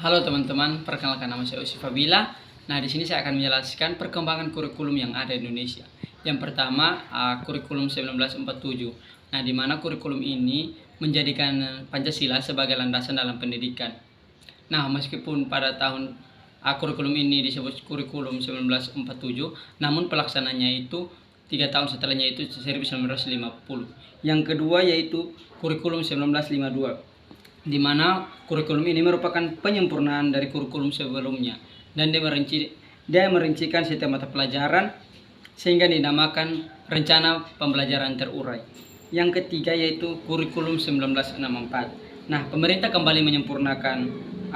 Halo teman-teman, perkenalkan nama saya Usi Fabila. Nah, di sini saya akan menjelaskan perkembangan kurikulum yang ada di Indonesia. Yang pertama, kurikulum 1947. Nah, di mana kurikulum ini menjadikan Pancasila sebagai landasan dalam pendidikan. Nah, meskipun pada tahun kurikulum ini disebut kurikulum 1947, namun pelaksananya itu 3 tahun setelahnya, itu 1950. Yang kedua yaitu kurikulum 1952, di mana kurikulum ini merupakan penyempurnaan dari kurikulum sebelumnya, dan dia merincikan setiap mata pelajaran sehingga dinamakan rencana pembelajaran terurai. Yang ketiga yaitu kurikulum 1964. Nah, pemerintah kembali menyempurnakan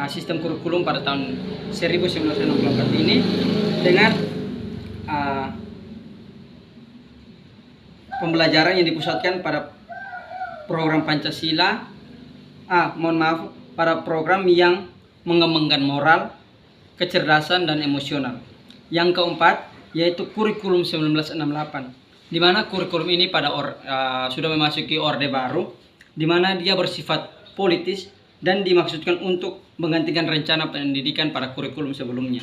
sistem kurikulum pada tahun 1964 ini dengan pembelajaran yang dipusatkan pada program Pancasila, pada program yang mengembangkan moral, kecerdasan, dan emosional. Yang keempat yaitu kurikulum 1968, di mana kurikulum ini sudah memasuki orde baru, di mana dia bersifat politis dan dimaksudkan untuk menggantikan rencana pendidikan pada kurikulum sebelumnya.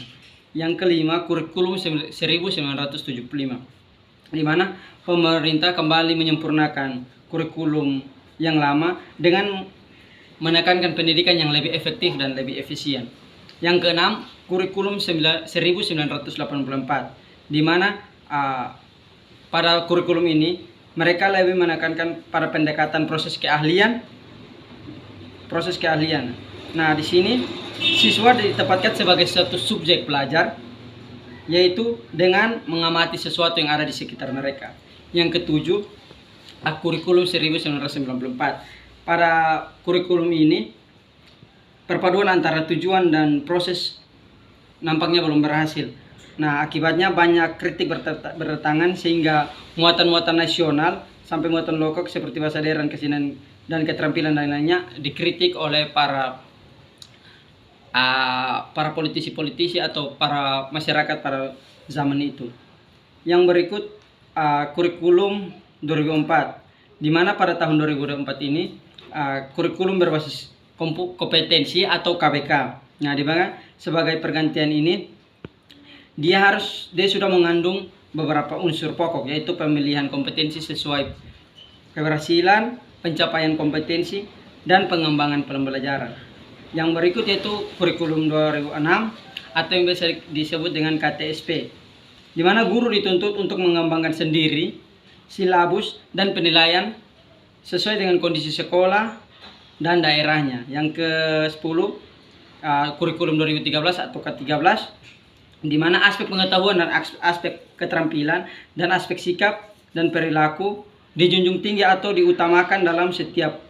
Yang kelima, kurikulum 1975, di mana pemerintah kembali menyempurnakan kurikulum yang lama dengan menekankan pendidikan yang lebih efektif dan lebih efisien. Yang keenam, kurikulum 1984, di mana pada kurikulum ini mereka lebih menekankan pada pendekatan proses keahlian. Nah, di sini siswa ditempatkan sebagai satu subjek belajar, yaitu dengan mengamati sesuatu yang ada di sekitar mereka. Yang ketujuh, kurikulum 1994. Pada kurikulum ini, perpaduan antara tujuan dan proses nampaknya belum berhasil. Nah, akibatnya banyak kritik berdatangan, sehingga muatan-muatan nasional sampai muatan lokal seperti bahasa daerah, kesenian, dan keterampilan dan lainnya dikritik oleh para politisi-politisi atau para masyarakat pada zaman itu. Yang berikut, kurikulum 2004, di mana pada tahun 2004 ini kurikulum berbasis kompetensi atau KBK. Nah, di mana sebagai pergantian ini dia sudah mengandung beberapa unsur pokok, yaitu pemilihan kompetensi sesuai keberhasilan, pencapaian kompetensi, dan pengembangan pembelajaran. Yang berikut yaitu kurikulum 2006 atau yang biasa disebut dengan KTSP, di mana guru dituntut untuk mengembangkan sendiri silabus dan penilaian sesuai dengan kondisi sekolah dan daerahnya. Yang ke-10, kurikulum 2013 atau K13, di mana aspek pengetahuan dan aspek keterampilan dan aspek sikap dan perilaku dijunjung tinggi atau diutamakan dalam setiap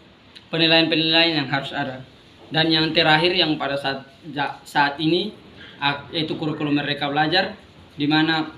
penilaian-penilaian yang harus ada. Dan yang terakhir yang pada saat ini yaitu kurikulum Merdeka Belajar, di mana